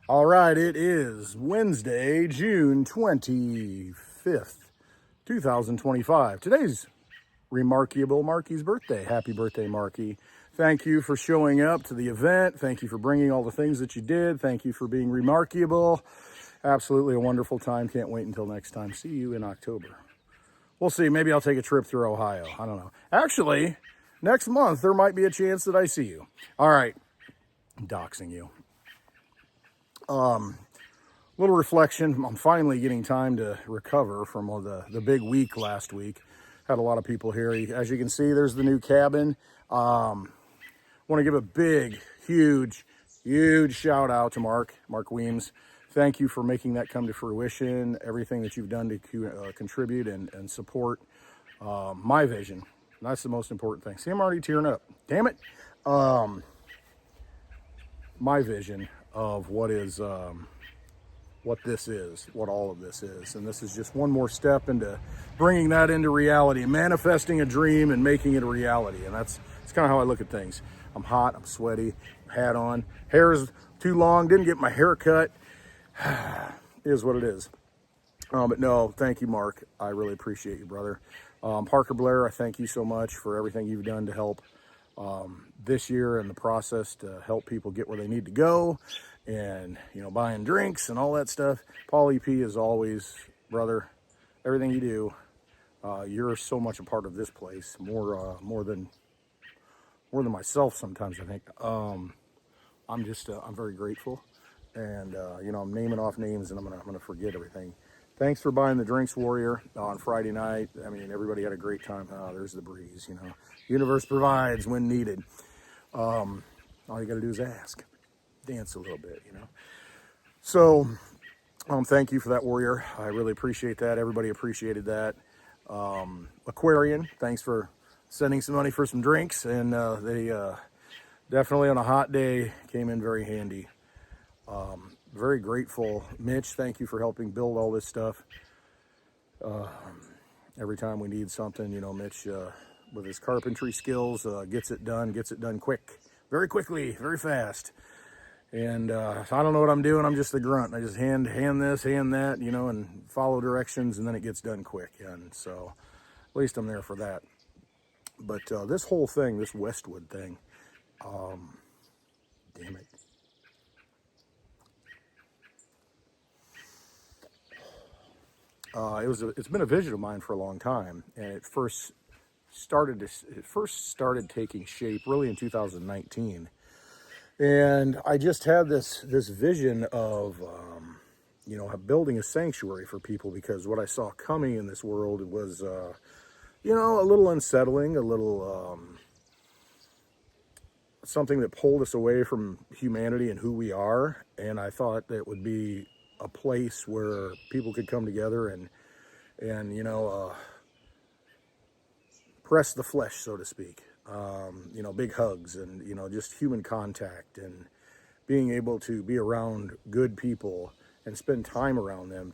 All right, it is Wednesday, June 25th, 2025. Today's remarkable Markie's birthday. Happy birthday, Markie. Thank you for showing up to the event. Thank you for bringing all the things that you did. Thank you for being remarkable. Absolutely a wonderful time. Can't wait until next time. See you in October. We'll see. Maybe I'll take a trip through Ohio. I don't know. Actually, next month, there might be a chance that I see you. All right. I'm doxing you. Little reflection. I'm finally getting time to recover from the big week last week. Had a lot of people here. As you can see, there's the new cabin. Want to give a big, huge shout out to Mark Weems. Thank you for making that come to fruition. Everything that you've done to contribute and support my vision. That's the most important thing. See, I'm already tearing up. Damn it. My vision of what this is, what all of this is. And this is just one more step into bringing that into reality, manifesting a dream and making it a reality. And that's kind of how I look at things. I'm hot, I'm sweaty, hat on, hair is too long, didn't get my hair cut. Is what it is. But no, thank you, Mark. I really appreciate you, brother. Parker Blair, I thank you so much for everything you've done to help this year and the process to help people get where they need to go. And, buying drinks and all that stuff. Paul EP, as always, brother, everything you do, you're so much a part of this place, more than myself sometimes, I think. I'm very grateful. And, I'm naming off names and I'm gonna forget everything. Thanks for buying the drinks, Warrior, on Friday night. I mean, everybody had a great time. There's the breeze, Universe provides when needed. All you gotta do is ask. Dance a little bit, So, thank you for that, Warrior. I really appreciate that. Everybody appreciated that. Aquarian, thanks for sending some money for some drinks. And they definitely on a hot day came in very handy. Very grateful. Mitch, thank you for helping build all this stuff. Every time we need something, Mitch, with his carpentry skills, gets it done quick, very quickly, very fast. And I don't know what I'm doing. I'm just the grunt. I just hand this, hand that, and follow directions, and then it gets done quick. And so at least I'm there for that. But this whole thing, this Westwood thing, damn it. It's been a vision of mine for a long time, and it first started taking shape really in 2019. And I just had this vision of, building a sanctuary for people, because what I saw coming in this world was, a little unsettling, a little something that pulled us away from humanity and who we are. And I thought that it would be a place where people could come together and press the flesh, so to speak. Big hugs and, just human contact and being able to be around good people and spend time around them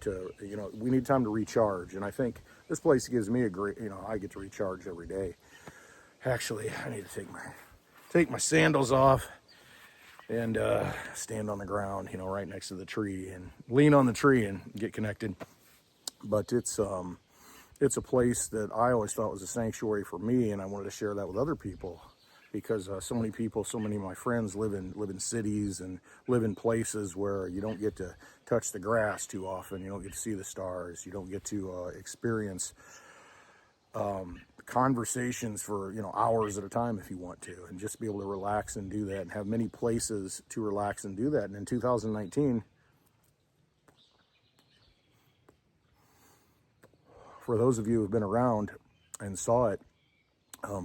we need time to recharge. And I think this place gives me a great, I get to recharge every day. Actually, I need to take my sandals off and stand on the ground, right next to the tree and lean on the tree and get connected. But it's a place that I always thought was a sanctuary for me, and I wanted to share that with other people, because so many of my friends live in cities and live in places where you don't get to touch the grass too often. You don't get to see the stars. You don't get to experience conversations for hours at a time if you want to, and just be able to relax and do that, and have many places to relax and do that. And in 2019, for those of you who've been around and saw it,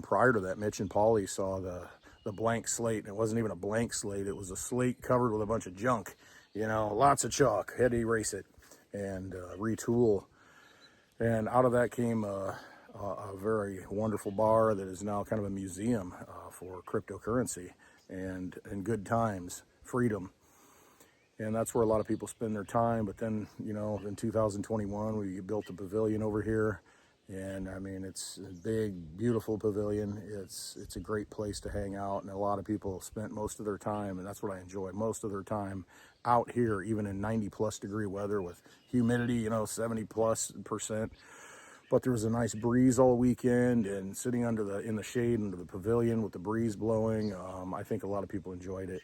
prior to that, Mitch and Paulie saw the blank slate. And it wasn't even a blank slate. It was a slate covered with a bunch of junk, lots of chalk. Had to erase it and retool. And out of that came a very wonderful bar that is now kind of a museum for cryptocurrency and good times, freedom. And that's where a lot of people spend their time. But then, in 2021, we built a pavilion over here, And I mean, it's a big, beautiful pavilion. It's a great place to hang out, and a lot of people spent most of their time, and that's what I enjoy, most of their time out here, even in 90+ degree weather with humidity, you know, 70+%. But there was a nice breeze all weekend, and sitting in the shade under the pavilion with the breeze blowing, I think a lot of people enjoyed it.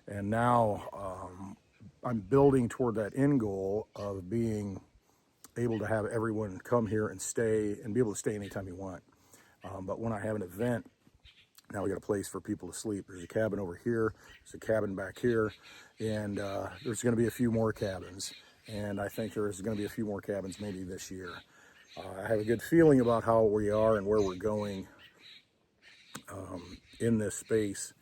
And now I'm building toward that end goal of being able to have everyone come here and stay and be able to stay anytime you want. But when I have an event, now we got a place for people to sleep. There's a cabin over here, there's a cabin back here, and there's going to be a few more cabins. And I think there's going to be a few more cabins maybe this year. I have a good feeling about how we are and where we're going in this space.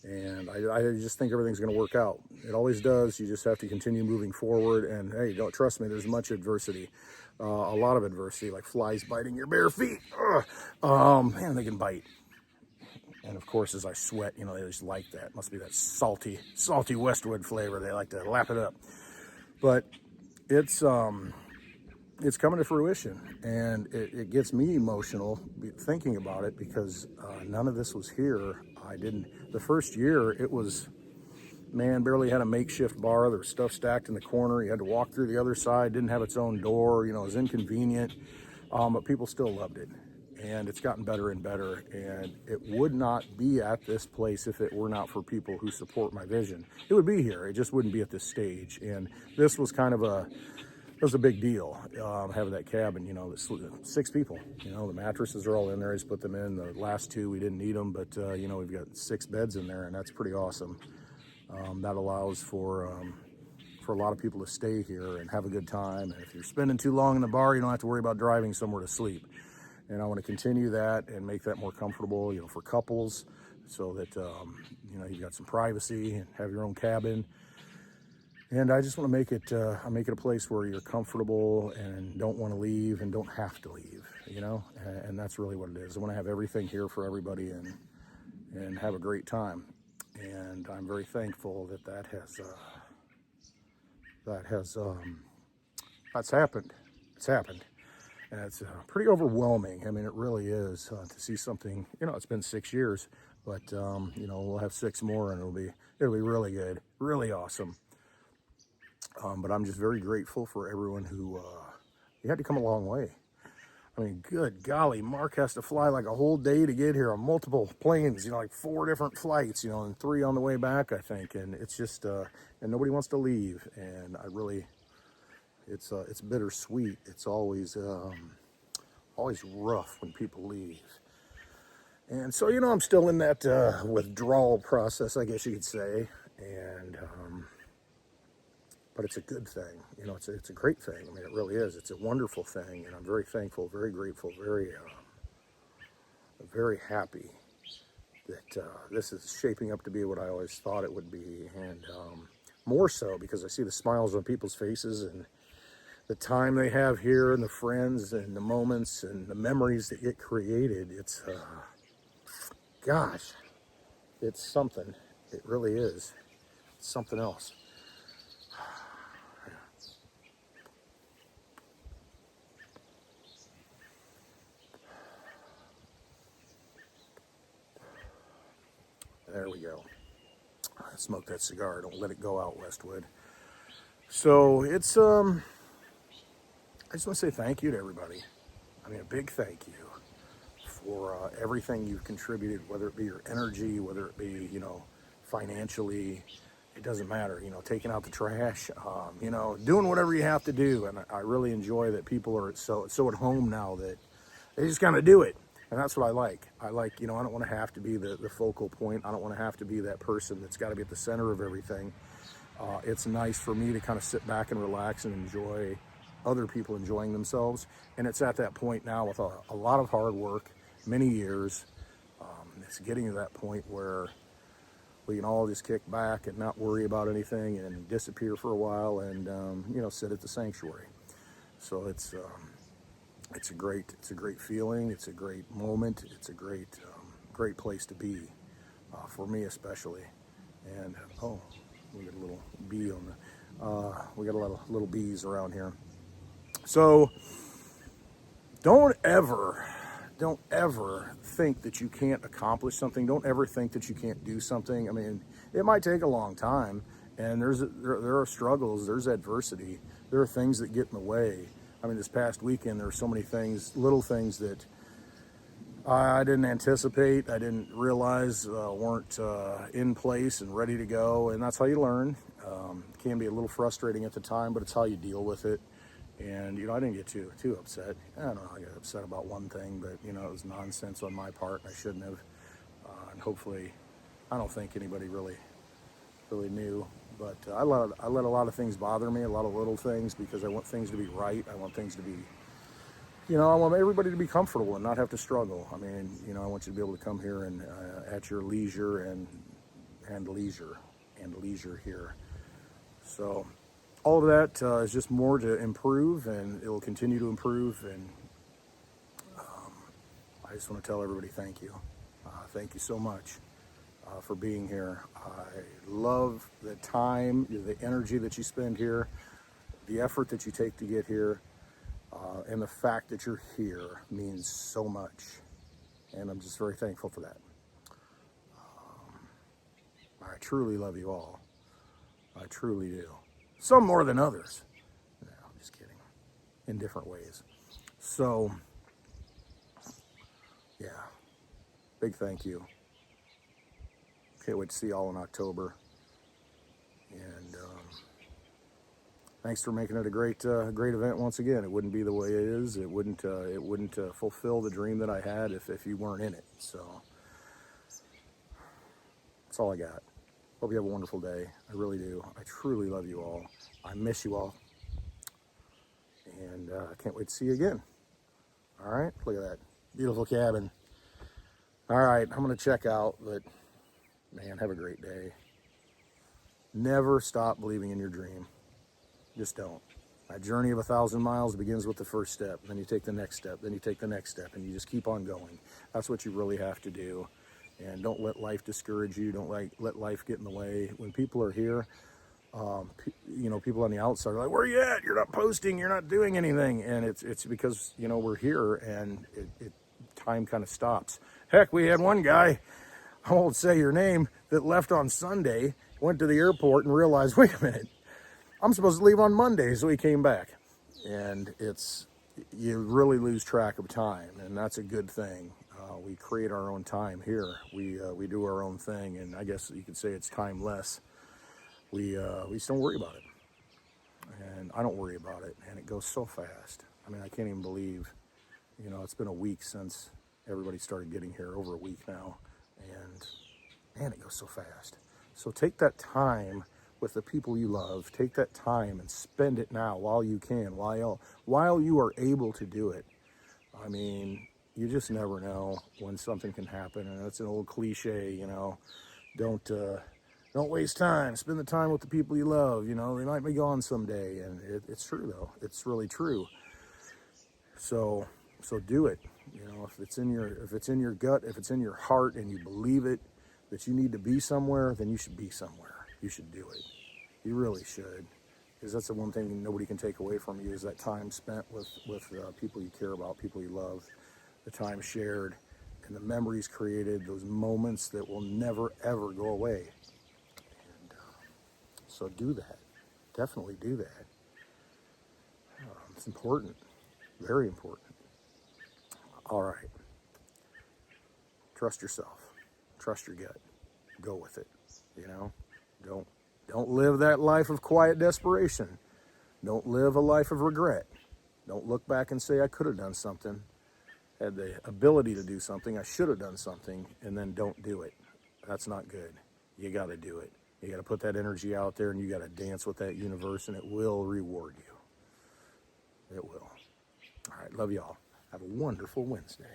And I just think everything's going to work out. It always does. You just have to continue moving forward. And hey, don't trust me, there's much adversity, a lot of adversity, like flies biting your bare feet. Man, they can bite. And of course, as I sweat, you know, they just like that. Must be that salty Westwood flavor. They like to lap it up. But it's coming to fruition, and it gets me emotional thinking about it, because none of this was here. The first year, it was, man, barely had a makeshift bar. There was stuff stacked in the corner. You had to walk through the other side, didn't have its own door, you know, it was inconvenient, but people still loved it. And it's gotten better and better, and it would not be at this place if it were not for people who support my vision. It would be here, it just wouldn't be at this stage. And this was kind of it was a big deal, having that cabin, you know, 6 people, you know, the mattresses are all in there. I just put them in. The last 2, we didn't need them, but, you know, we've got 6 beds in there, and that's pretty awesome. That allows for a lot of people to stay here and have a good time. And if you're spending too long in the bar, you don't have to worry about driving somewhere to sleep. And I want to continue that and make that more comfortable, you know, for couples, so that, you know, you've got some privacy and have your own cabin. And I just want to make it a place where you're comfortable and don't want to leave and don't have to leave, you know, and that's really what it is. I want to have everything here for everybody and have a great time. And I'm very thankful that's happened. It's happened. And it's pretty overwhelming. I mean, it really is, to see something, you know, it's been 6 years, but, you know, we'll have 6 more, and it'll be really good, really awesome. But I'm just very grateful for everyone who, you had to come a long way. I mean, good golly, Mark has to fly like a whole day to get here on multiple planes, you know, like 4 different flights, you know, and 3 on the way back, I think. And it's just, and nobody wants to leave. And it's bittersweet. It's always rough when people leave. And so, you know, I'm still in that withdrawal process, I guess you could say. And, but it's a good thing, you know, it's a great thing. I mean, it really is. It's a wonderful thing, and I'm very thankful, very grateful, very happy that this is shaping up to be what I always thought it would be, and more so because I see the smiles on people's faces and the time they have here and the friends and the moments and the memories that get created. It's, gosh, it's something. It really is. It's something else. There we go. Smoke that cigar. Don't let it go out, Westwood. So it's, I just want to say thank you to everybody. I mean, a big thank you for everything you've contributed, whether it be your energy, whether it be, you know, financially. It doesn't matter, you know, taking out the trash, you know, doing whatever you have to do. And I really enjoy that people are so at home now that they just kind of do it. And that's what I like. You know, I don't want to have to be the focal point. I don't want to have to be that person that's got to be at the center of everything. It's nice for me to kind of sit back and relax and enjoy other people enjoying themselves. And it's at that point now with a lot of hard work, many years. It's getting to that point where we can all just kick back and not worry about anything and disappear for a while and, you know, sit at the sanctuary. So it's a great feeling. It's a great moment. It's a great place to be, for me especially. And oh, we got a little bee on we got a lot of little bees around here. So don't ever think that you can't accomplish something. Don't ever think that you can't do something. I mean, it might take a long time, and there are struggles, there's adversity, there are things that get in the way. I mean, this past weekend, there were so many things, little things that I didn't anticipate, I didn't realize weren't in place and ready to go, and that's how you learn. It can be a little frustrating at the time, but it's how you deal with it. And, I didn't get too upset. I don't know, I got upset about one thing, but, it was nonsense on my part, and I shouldn't have. And hopefully, I don't think anybody really knew. But I let a lot of things bother me, a lot of little things, because I want things to be right. I want things to be, I want everybody to be comfortable and not have to struggle. I mean, I want you to be able to come here and at your leisure and leisure here. So all of that is just more to improve, and it will continue to improve. And I just want to tell everybody thank you. Thank you so much for being here. I love the time, the energy that you spend here, the effort that you take to get here, and the fact that you're here means so much. And I'm just very thankful for that. I truly love you all. I truly do. Some more than others. No, I'm just kidding. In different ways. So, yeah. Big thank you. Can't wait to see y'all in October. And thanks for making it a great event once again. It wouldn't be the way it is. It wouldn't fulfill the dream that I had if you weren't in it. So that's all I got. Hope you have a wonderful day. I really do. I truly love you all. I miss you all. And I can't wait to see you again. All right, look at that beautiful cabin. All right, I'm going to check out, but man, have a great day. Never stop believing in your dream. Just don't. That journey of 1,000 miles begins with the first step. Then you take the next step. Then you take the next step, and you just keep on going. That's what you really have to do. And don't let life discourage you. Don't let life get in the way. When people are here, people on the outside are like, "Where are you at? You're not posting. You're not doing anything." And it's because we're here, and time kind of stops. Heck, we had one guy, I won't say your name, that left on Sunday, went to the airport, and realized, wait a minute, I'm supposed to leave on Monday, so he came back. And you really lose track of time, and that's a good thing. We create our own time here. We do our own thing, and I guess you could say it's timeless. We just don't worry about it, and I don't worry about it, and it goes so fast. I mean, I can't even believe, it's been a week since everybody started getting here, over a week now, and man, it goes so fast. So take that time with the people you love. Take that time and spend it now while you can, while you are able to do it. I mean, you just never know when something can happen, and that's an old cliche, don't waste time. Spend the time with the people you love. They might be gone someday, and it's true though. It's really true. So do it. If it's in your gut, if it's in your heart, and you believe it, that you need to be somewhere, then you should be somewhere. You should do it. You really should, because that's the one thing nobody can take away from you, is that time spent with people you care about, people you love, the time shared, and the memories created, those moments that will never ever go away. And so do that. Definitely do that. It's important. Very important. All right. Trust yourself. Trust your gut. Go with it. Don't live that life of quiet desperation. Don't live a life of regret. Don't look back and say, I could have done something, had the ability to do something, I should have done something, and then don't do it. That's not good. You got to do it. You got to put that energy out there, and you got to dance with that universe, and it will reward you. It will. All right, love y'all. Have a wonderful Wednesday.